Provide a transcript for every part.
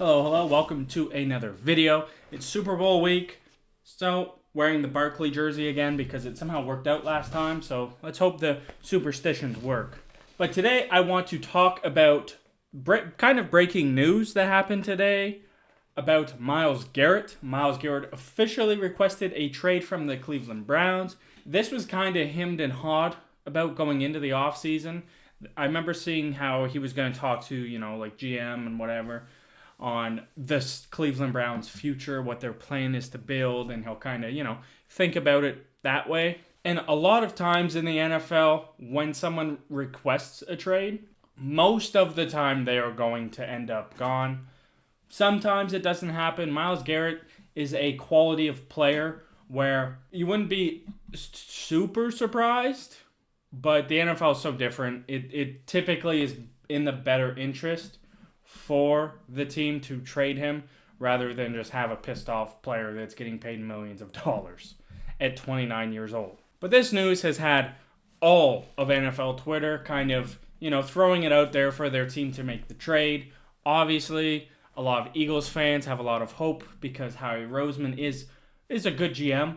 Hello, welcome to another video. It's Super Bowl week, so wearing the Barkley jersey again because it somehow worked out last time, so let's hope the superstitions work. But today I want to talk about kind of breaking news that happened today about Myles Garrett. Myles Garrett officially requested a trade from the Cleveland Browns. This was kind of hemmed and hawed about going into the offseason. I remember seeing how he was going to talk to, like GM and whatever, on this Cleveland Browns future, what their plan is to build, and he'll kind of, think about it that way. And a lot of times in the NFL, when someone requests a trade, most of the time they are going to end up gone. Sometimes it doesn't happen. Myles Garrett is a quality of player where you wouldn't be super surprised, but the NFL is so different. It typically is in the better interest for the team to trade him rather than just have a pissed off player that's getting paid millions of dollars at 29 years old. But this news has had all of NFL Twitter kind of, throwing it out there for their team to make the trade. Obviously, a lot of Eagles fans have a lot of hope because Howie Roseman is a good GM.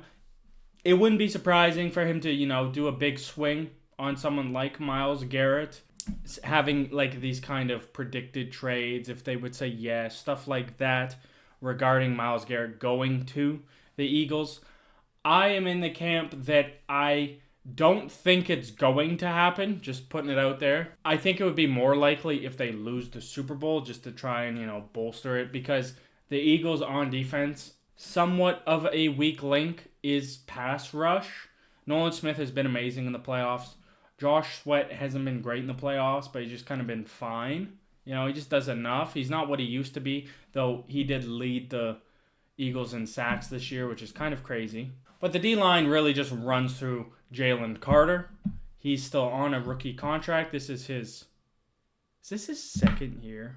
It wouldn't be surprising for him to, do a big swing on someone like Myles Garrett, having like these kind of predicted trades, if they would say yes, stuff like that regarding Myles Garrett going to the Eagles. I am in the camp that I don't think it's going to happen, just putting it out there. I think it would be more likely if they lose the Super Bowl just to try and, bolster it, because the Eagles on defense, somewhat of a weak link is pass rush. Nolan Smith has been amazing in the playoffs. Josh Sweat hasn't been great in the playoffs, but he's just kind of been fine. He just does enough. He's not what he used to be, though he did lead the Eagles in sacks this year, which is kind of crazy. But the D-line really just runs through Jalen Carter. He's still on a rookie contract. Is this his second year?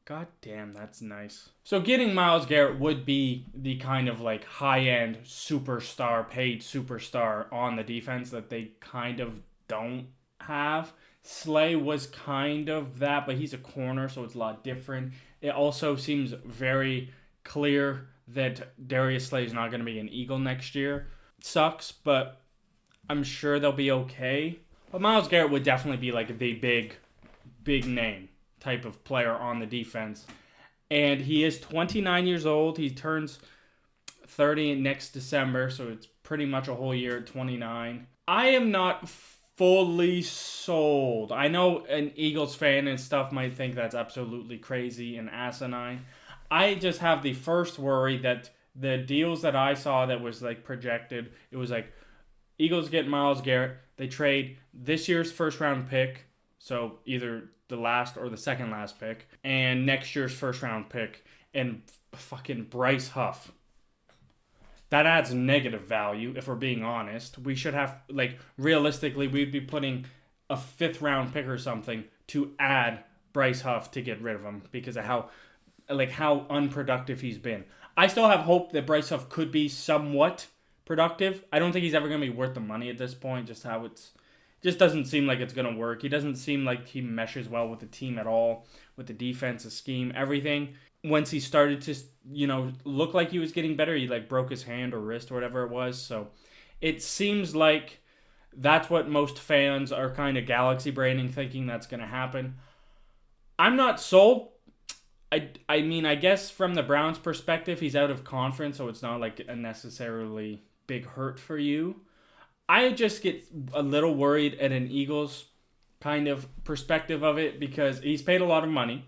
God damn, that's nice. So getting Myles Garrett would be the kind of like high-end superstar, paid superstar on the defense that they kind of don't have. Slay was kind of that, but he's a corner, so it's a lot different. It also seems very clear that Darius Slay is not going to be an Eagle next year. It sucks, but I'm sure they'll be okay. But Myles Garrett would definitely be like the big name type of player on the defense. And he is 29 years old. He turns 30 next December, so it's pretty much a whole year at 29. I am not fully sold. I know an Eagles fan and stuff might think that's absolutely crazy and asinine. I just have the first worry that the deals that I saw that was like projected, it was like Eagles get Myles Garrett, they trade this year's first round pick, so either the last or the second last pick, and next year's first round pick, and fucking Bryce Huff. That adds negative value, if we're being honest. We should have, realistically, we'd be putting a fifth round pick or something to add Bryce Huff to get rid of him because of how unproductive he's been. I still have hope that Bryce Huff could be somewhat productive. I don't think he's ever going to be worth the money at this point, just doesn't seem like it's going to work. He doesn't seem like he meshes well with the team at all, with the defensive scheme, everything. Once he started to, look like he was getting better, he broke his hand or wrist or whatever it was. So it seems like that's what most fans are kind of galaxy braining, thinking that's going to happen. I'm not sold. I mean, I guess from the Browns' perspective, he's out of conference, so it's not like a necessarily big hurt for you. I just get a little worried at an Eagles kind of perspective of it because he's paid a lot of money.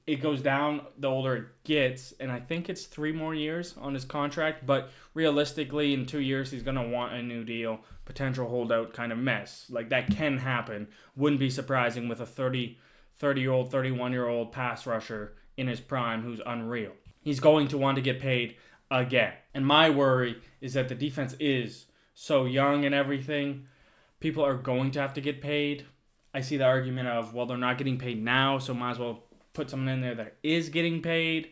It goes down the older it gets, and I think it's 3 more years on his contract, but realistically in 2 years he's going to want a new deal, potential holdout kind of mess. That can happen. Wouldn't be surprising with a 30-year-old, 31-year-old pass rusher in his prime who's unreal. He's going to want to get paid again. And my worry is that the defense is so young and everything, people are going to have to get paid. I see the argument of, well, they're not getting paid now, so might as well put someone in there that is getting paid.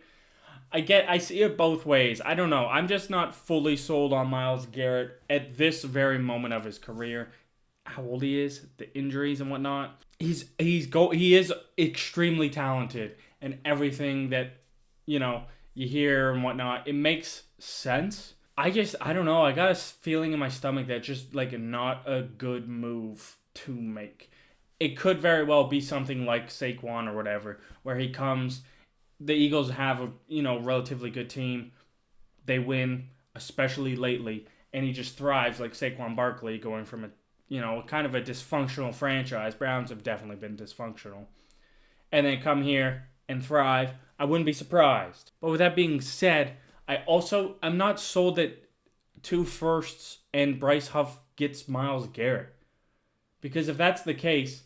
I see it both ways. I don't know. I'm just not fully sold on Myles Garrett at this very moment of his career. How old he is, the injuries and whatnot. He is extremely talented, and everything that you know, you hear and whatnot, it makes sense. I don't know. I got a feeling in my stomach that just like not a good move to make. It could very well be something like Saquon or whatever, where he comes. The Eagles have a relatively good team. They win, especially lately, and he just thrives like Saquon Barkley, going from a kind of a dysfunctional franchise. Browns have definitely been dysfunctional, and then come here and thrive. I wouldn't be surprised. But with that being said, I'm not sold that 2 firsts and Bryce Huff gets Myles Garrett. Because if that's the case,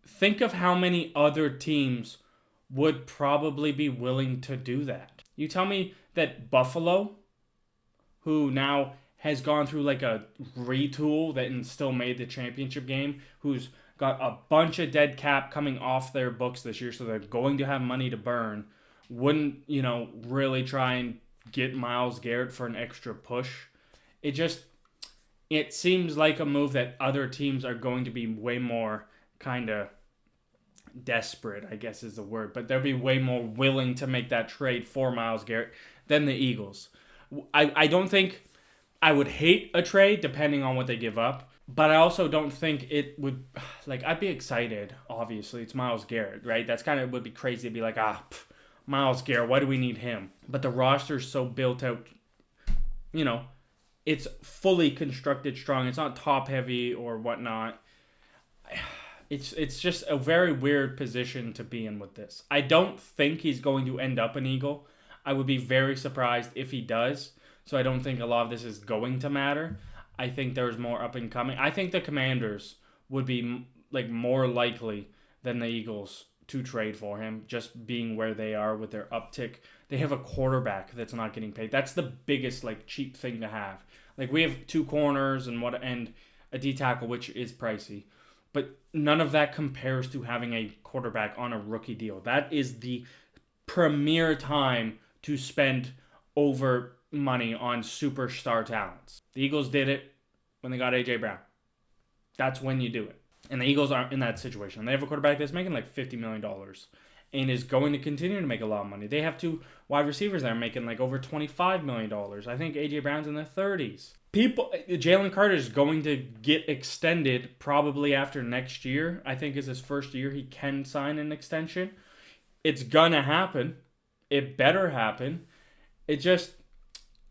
think of how many other teams would probably be willing to do that. You tell me that Buffalo, who now has gone through like a retool that and still made the championship game, who's got a bunch of dead cap coming off their books this year, so they're going to have money to burn, wouldn't, really try and get Myles Garrett for an extra push. It seems like a move that other teams are going to be way more kind of desperate, I guess is the word, but they'll be way more willing to make that trade for Myles Garrett than the Eagles. I don't think I would hate a trade depending on what they give up, but I also don't think it would, like, I'd be excited, obviously. It's Myles Garrett, right? That's kind of would be crazy to be like, Myles Garrett, why do we need him? But the roster's so built out, it's fully constructed strong. It's not top heavy or whatnot. It's just a very weird position to be in with this. I don't think he's going to end up an Eagle. I would be very surprised if he does. So I don't think a lot of this is going to matter. I think there's more up and coming. I think the Commanders would be like more likely than the Eagles to trade for him, just being where they are with their uptick. They have a quarterback that's not getting paid. That's the biggest like cheap thing to have. Like we have 2 corners and a D tackle, which is pricey. But none of that compares to having a quarterback on a rookie deal. That is the premier time to spend over money on superstar talents. The Eagles did it when they got A.J. Brown. That's when you do it. And the Eagles aren't in that situation. They have a quarterback that's making like $50 million and is going to continue to make a lot of money. They have 2 wide receivers that are making like over $25 million. I think A.J. Brown's in the 30s. Jalen Carter is going to get extended probably after next year. I think is his first year he can sign an extension. It's gonna happen. It better happen.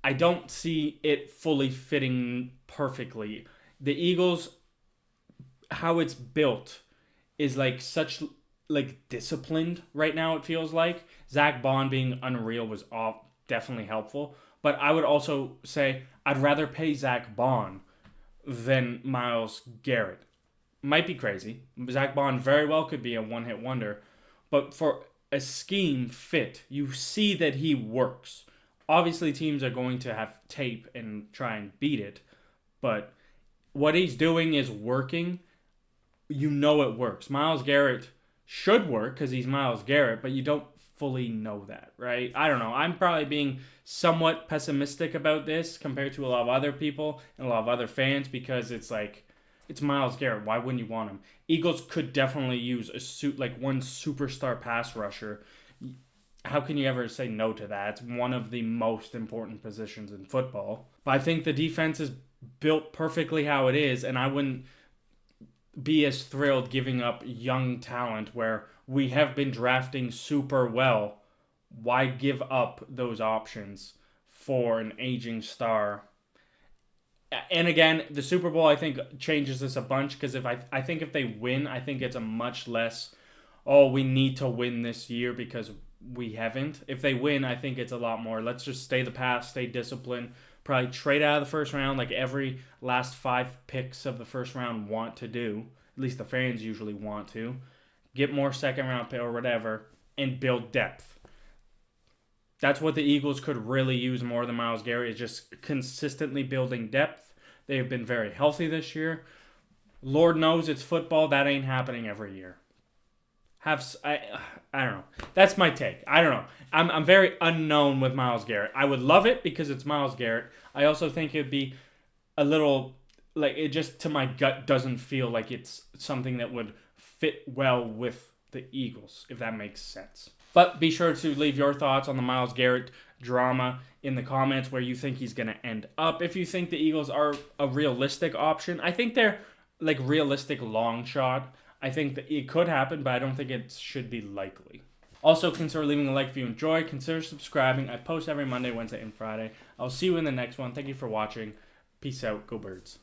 I don't see it fully fitting perfectly. The Eagles, how it's built, is like such like disciplined right now. It feels like Zach Bond being unreal was definitely helpful. But I would also say I'd rather pay Zach Bond than Myles Garrett. Might be crazy. Zach Bond very well could be a one-hit wonder. But for a scheme fit, you see that he works. Obviously, teams are going to have tape and try and beat it. But what he's doing is working. You know it works. Myles Garrett should work because he's Myles Garrett, but you don't fully know that, right? I don't know. I'm probably being somewhat pessimistic about this compared to a lot of other people and a lot of other fans because it's like, it's Myles Garrett. Why wouldn't you want him? Eagles could definitely use one superstar pass rusher. How can you ever say no to that? It's one of the most important positions in football. But I think the defense is built perfectly how it is, and I wouldn't be as thrilled giving up young talent where we have been drafting super well. Why give up those options for an aging star? And again, the Super Bowl, I think, changes this a bunch because I think if they win, I think it's a much less, we need to win this year because we haven't. If they win, I think it's a lot more, let's just stay the path, stay disciplined, probably trade out of the first round like every last 5 picks of the first round want to do. At least the fans usually want to. Get more second round pick or whatever and build depth. That's what the Eagles could really use more than Myles Garrett, is just consistently building depth. They have been very healthy this year. Lord knows it's football. That ain't happening every year. I don't know. That's my take. I don't know. I'm very unknown with Myles Garrett. I would love it because it's Myles Garrett. I also think it'd be a little, like, it just to my gut doesn't feel like it's something that would fit well with the Eagles, if that makes sense. But be sure to leave your thoughts on the Myles Garrett drama in the comments, where you think he's going to end up. If you think the Eagles are a realistic option, I think they're like realistic long shot. I think that it could happen, but I don't think it should be likely. Also, consider leaving a like if you enjoy. Consider subscribing. I post every Monday, Wednesday, and Friday. I'll see you in the next one. Thank you for watching. Peace out. Go Birds.